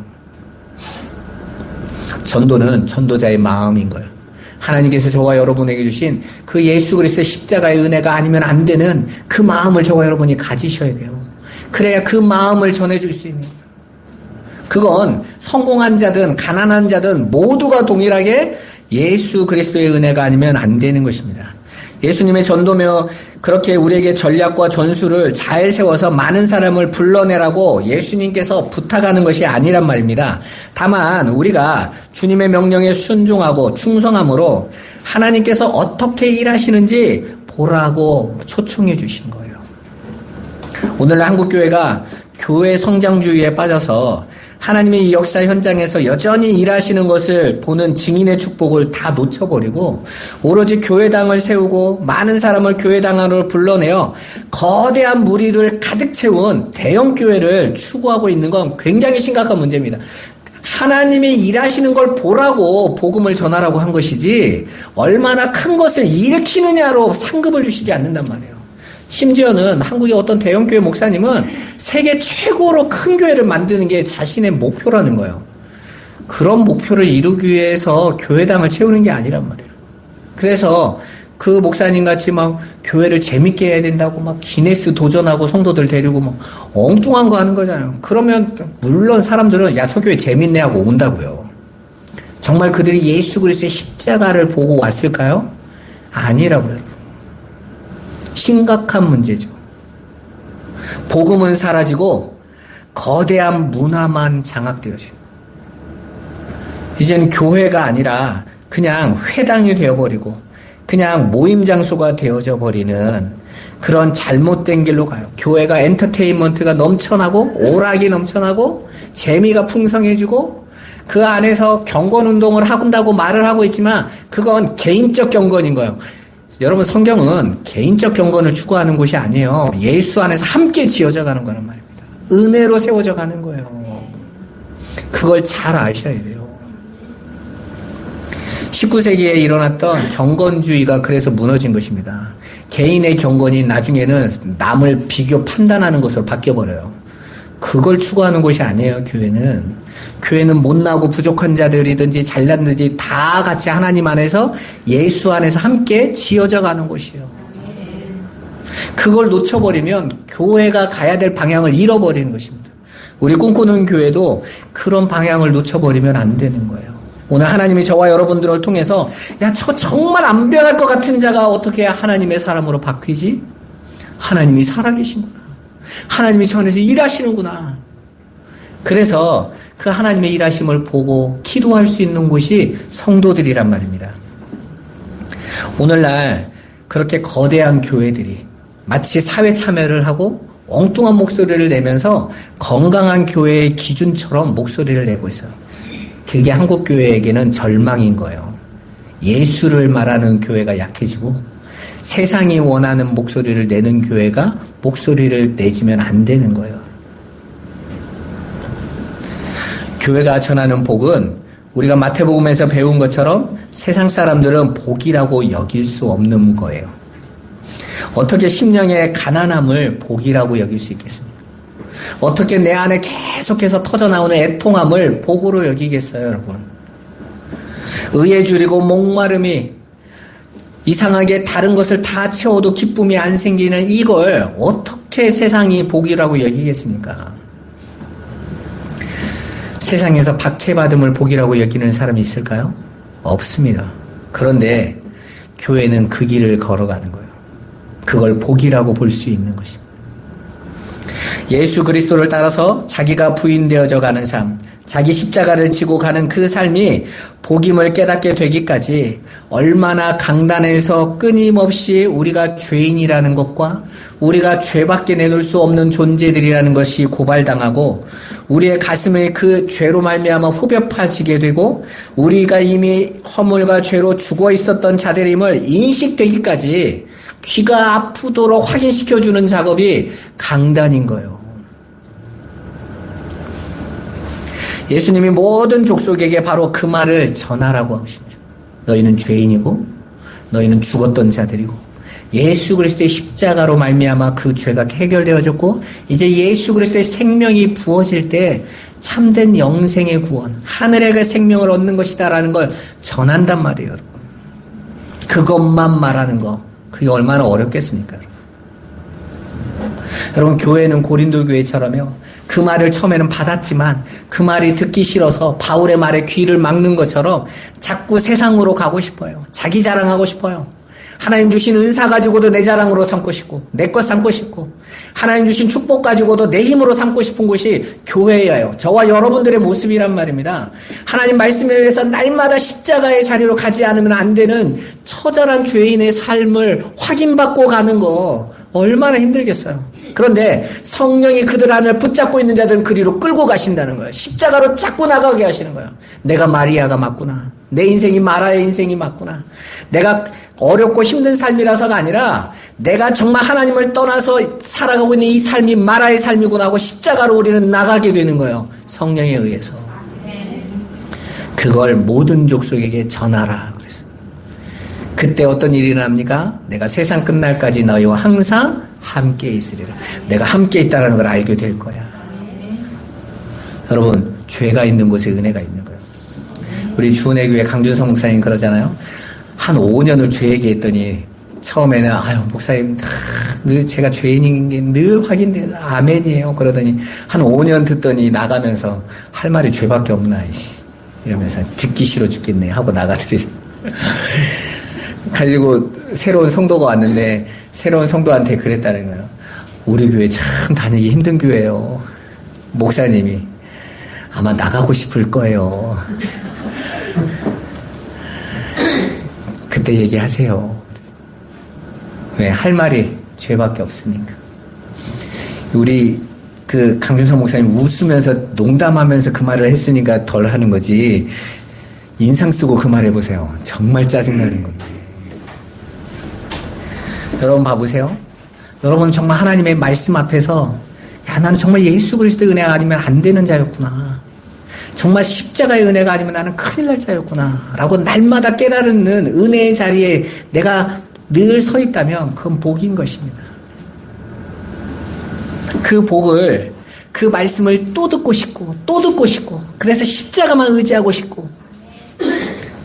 전도는 전도자의 마음인 거예요. 하나님께서 저와 여러분에게 주신 그 예수 그리스도의 십자가의 은혜가 아니면 안 되는 그 마음을 저와 여러분이 가지셔야 돼요. 그래야 그 마음을 전해줄 수 있는 거예요. 그건 성공한 자든 가난한 자든 모두가 동일하게 예수 그리스도의 은혜가 아니면 안 되는 것입니다. 예수님의 전도며 그렇게 우리에게 전략과 전술을 잘 세워서 많은 사람을 불러내라고 예수님께서 부탁하는 것이 아니란 말입니다. 다만 우리가 주님의 명령에 순종하고 충성함으로 하나님께서 어떻게 일하시는지 보라고 초청해 주신 거예요. 오늘날 한국교회가 교회 성장주의에 빠져서 하나님의 이 역사 현장에서 여전히 일하시는 것을 보는 증인의 축복을 다 놓쳐버리고 오로지 교회당을 세우고 많은 사람을 교회당 안으로 불러내어 거대한 무리를 가득 채운 대형 교회를 추구하고 있는 건 굉장히 심각한 문제입니다. 하나님이 일하시는 걸 보라고 복음을 전하라고 한 것이지 얼마나 큰 것을 일으키느냐로 상급을 주시지 않는단 말이에요. 심지어는 한국의 어떤 대형교회 목사님은 세계 최고로 큰 교회를 만드는 게 자신의 목표라는 거예요. 그런 목표를 이루기 위해서 교회당을 채우는 게 아니란 말이에요. 그래서 그 목사님 같이 막 교회를 재밌게 해야 된다고 막 기네스 도전하고 성도들 데리고 막 엉뚱한 거 하는 거잖아요. 그러면 물론 사람들은 야, 저 교회 재밌네 하고 온다고요. 정말 그들이 예수 그리스도의 십자가를 보고 왔을까요? 아니라고요. 심각한 문제죠. 복음은 사라지고 거대한 문화만 장악되어져요. 이제는 교회가 아니라 그냥 회당이 되어버리고 그냥 모임 장소가 되어져 버리는 그런 잘못된 길로 가요. 교회가 엔터테인먼트가 넘쳐나고 오락이 넘쳐나고 재미가 풍성해지고 그 안에서 경건운동을 한다고 말을 하고 있지만 그건 개인적 경건인 거예요. 여러분, 성경은 개인적 경건을 추구하는 곳이 아니에요. 예수 안에서 함께 지어져 가는 거란 말입니다. 은혜로 세워져 가는 거예요. 그걸 잘 아셔야 돼요. 19세기에 일어났던 경건주의가 그래서 무너진 것입니다. 개인의 경건이 나중에는 남을 비교 판단하는 것으로 바뀌어버려요. 그걸 추구하는 곳이 아니에요, 교회는. 교회는 못나고 부족한 자들이든지 잘났든지 다 같이 하나님 안에서 예수 안에서 함께 지어져 가는 곳이에요. 그걸 놓쳐버리면 교회가 가야 될 방향을 잃어버리는 것입니다. 우리 꿈꾸는 교회도 그런 방향을 놓쳐버리면 안 되는 거예요. 오늘 하나님이 저와 여러분들을 통해서 저 정말 안 변할 것 같은 자가 어떻게 하나님의 사람으로 바뀌지? 하나님이 살아계시구나. 하나님이 저 안에서 일하시는구나. 그래서 그 하나님의 일하심을 보고 기도할 수 있는 곳이 성도들이란 말입니다. 오늘날 그렇게 거대한 교회들이 마치 사회 참여를 하고 엉뚱한 목소리를 내면서 건강한 교회의 기준처럼 목소리를 내고 있어요. 그게 한국 교회에게는 절망인 거예요. 예수를 말하는 교회가 약해지고 세상이 원하는 목소리를 내는 교회가 목소리를 내지면 안 되는 거예요. 교회가 전하는 복은 우리가 마태복음에서 배운 것처럼 세상 사람들은 복이라고 여길 수 없는 거예요. 어떻게 심령의 가난함을 복이라고 여길 수 있겠습니까? 어떻게 내 안에 계속해서 터져나오는 애통함을 복으로 여기겠어요, 여러분? 의에 줄이고 목마름이 이상하게 다른 것을 다 채워도 기쁨이 안 생기는 이걸 어떻게 세상이 복이라고 여기겠습니까? 세상에서 박해받음을 복이라고 여기는 사람이 있을까요? 없습니다. 그런데 교회는 그 길을 걸어가는 거예요. 그걸 복이라고 볼 수 있는 것입니다. 예수 그리스도를 따라서 자기가 부인되어져 가는 삶, 자기 십자가를 지고 가는 그 삶이 복임을 깨닫게 되기까지 얼마나 강단에서 끊임없이 우리가 죄인이라는 것과 우리가 죄밖에 내놓을 수 없는 존재들이라는 것이 고발당하고 우리의 가슴에 그 죄로 말미암아 후벼 파지게 되고 우리가 이미 허물과 죄로 죽어 있었던 자들임을 인식되기까지 귀가 아프도록 확인시켜주는 작업이 강단인 거예요. 예수님이 모든 족속에게 바로 그 말을 전하라고 하고 싶죠. 너희는 죄인이고 너희는 죽었던 자들이고 예수 그리스도의 십자가로 말미암아 그 죄가 해결되어졌고 이제 예수 그리스도의 생명이 부어질 때 참된 영생의 구원, 하늘의 그 생명을 얻는 것이다라는 걸 전한단 말이에요. 여러분. 그것만 말하는 거 그게 얼마나 어렵겠습니까? 여러분, 교회는 고린도 교회처럼요. 그 말을 처음에는 받았지만 그 말이 듣기 싫어서 바울의 말에 귀를 막는 것처럼 자꾸 세상으로 가고 싶어요. 자기 자랑하고 싶어요. 하나님 주신 은사 가지고도 내 자랑으로 삼고 싶고 내 것 삼고 싶고 하나님 주신 축복 가지고도 내 힘으로 삼고 싶은 곳이 교회예요. 저와 여러분들의 모습이란 말입니다. 하나님 말씀에 의해서 날마다 십자가의 자리로 가지 않으면 안 되는 처절한 죄인의 삶을 확인받고 가는 거 얼마나 힘들겠어요. 그런데 성령이 그들 안을 붙잡고 있는 자들은 그리로 끌고 가신다는 거예요. 십자가로 자꾸 나가게 하시는 거예요. 내가 마리아가 맞구나. 내 인생이 마라의 인생이 맞구나. 내가 어렵고 힘든 삶이라서가 아니라 내가 정말 하나님을 떠나서 살아가고 있는 이 삶이 마라의 삶이구나 하고 십자가로 우리는 나가게 되는 거예요. 성령에 의해서. 그걸 모든 족속에게 전하라. 그래서 그때 어떤 일이 일어납니까? 내가 세상 끝날까지 너희와 항상 함께 있으리라. 내가 함께 있다는 걸 알게 될 거야. 여러분, 죄가 있는 곳에 은혜가 있는 거예요. 우리 주은혜 교회 강준성 목사님 그러잖아요. 한 5년을 죄 얘기했더니 처음에는 아유 목사님 늘 제가 죄인인 게 늘 확인돼 아멘이에요. 그러더니 한 5년 듣더니 나가면서 할 말이 죄밖에 없나 이러면서 듣기 싫어 죽겠네 하고 나가더니 가지고 새로운 성도가 왔는데 새로운 성도한테 그랬다는 거예요. 우리 교회 참 다니기 힘든 교회예요. 목사님이 아마 나가고 싶을 거예요. 그때 얘기하세요. 왜? 할 말이 죄밖에 없으니까. 우리 그 강준성 목사님 웃으면서 농담하면서 그 말을 했으니까 덜 하는 거지. 인상 쓰고 그 말 해보세요. 정말 짜증나는 겁니다. 여러분 봐보세요. 여러분 정말 하나님의 말씀 앞에서 야, 나는 정말 예수 그리스도의 은혜가 아니면 안 되는 자였구나. 정말 십자가의 은혜가 아니면 나는 큰일 날 자였구나. 라고 날마다 깨달는 은혜의 자리에 내가 늘 서 있다면 그건 복인 것입니다. 그 복을, 그 말씀을 또 듣고 싶고 또 듣고 싶고 그래서 십자가만 의지하고 싶고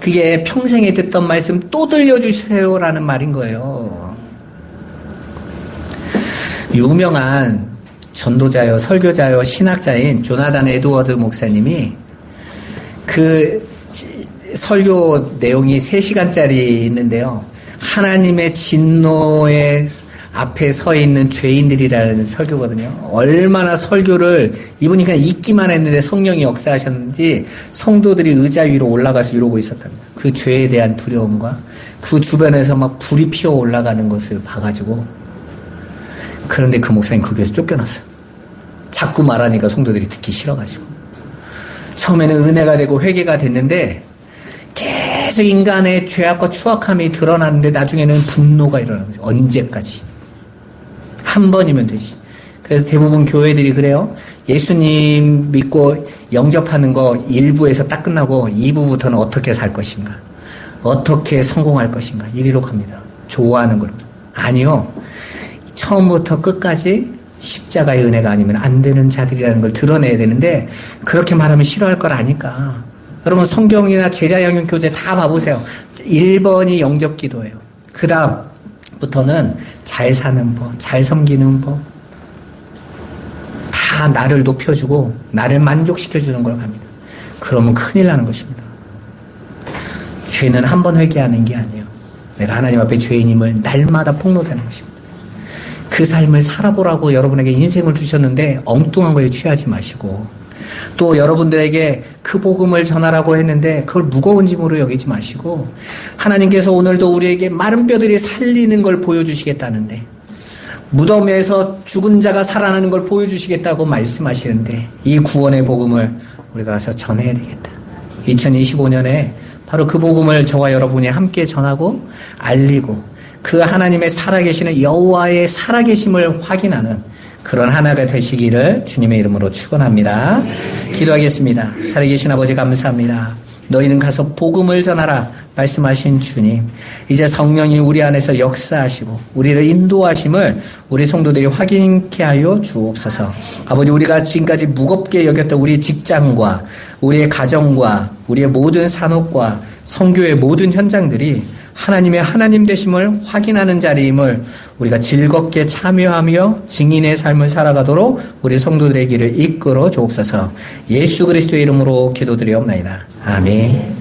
그게 평생에 듣던 말씀 또 들려주세요라는 말인 거예요. 유명한 전도자요, 설교자요, 신학자인 조나단 에드워드 목사님이 그 설교 내용이 3시간짜리 있는데요. 하나님의 진노의 앞에 서 있는 죄인들이라는 설교거든요. 얼마나 설교를 이분이 그냥 읽기만 했는데 성령이 역사하셨는지 성도들이 의자 위로 올라가서 이러고 있었답니다. 그 죄에 대한 두려움과 그 주변에서 막 불이 피어 올라가는 것을 봐가지고 그런데 그 목사님 거기에서 쫓겨났어요. 자꾸 말하니까 성도들이 듣기 싫어가지고 처음에는 은혜가 되고 회개가 됐는데 계속 인간의 죄악과 추악함이 드러나는데 나중에는 분노가 일어나는 거죠. 언제까지? 한 번이면 되지. 그래서 대부분 교회들이 그래요. 예수님 믿고 영접하는 거 1부에서 딱 끝나고 2부부터는 어떻게 살 것인가? 어떻게 성공할 것인가? 이리로 갑니다. 좋아하는 걸로. 아니요. 처음부터 끝까지 십자가의 은혜가 아니면 안 되는 자들이라는 걸 드러내야 되는데 그렇게 말하면 싫어할 걸 아니까. 여러분 성경이나 제자양육 교재 다 봐보세요. 1번이 영접 기도예요. 그 다음부터는 잘 사는 법, 잘 섬기는 법, 다 나를 높여주고 나를 만족시켜주는 걸 갑니다. 그러면 큰일 나는 것입니다. 죄는 한 번 회개하는 게 아니에요. 내가 하나님 앞에 죄인임을 날마다 폭로되는 것입니다. 그 삶을 살아보라고 여러분에게 인생을 주셨는데 엉뚱한 거에 취하지 마시고 또 여러분들에게 그 복음을 전하라고 했는데 그걸 무거운 짐으로 여기지 마시고 하나님께서 오늘도 우리에게 마른 뼈들이 살리는 걸 보여주시겠다는데 무덤에서 죽은 자가 살아나는 걸 보여주시겠다고 말씀하시는데 이 구원의 복음을 우리가 가서 전해야 되겠다. 2025년에 바로 그 복음을 저와 여러분이 함께 전하고 알리고 그 하나님의 살아계시는 여호와의 살아계심을 확인하는 그런 하나가 되시기를 주님의 이름으로 축원합니다. 기도하겠습니다. 살아계신 아버지 감사합니다. 너희는 가서 복음을 전하라 말씀하신 주님, 이제 성령이 우리 안에서 역사하시고 우리를 인도하심을 우리 성도들이 확인케 하여 주옵소서. 아버지, 우리가 지금까지 무겁게 여겼던 우리 직장과 우리의 가정과 우리의 모든 산업과 선교의 모든 현장들이 하나님의 하나님 되심을 확인하는 자리임을 우리가 즐겁게 참여하며 증인의 삶을 살아가도록 우리 성도들의 길을 이끌어 주옵소서. 예수 그리스도의 이름으로 기도드리옵나이다. 아멘.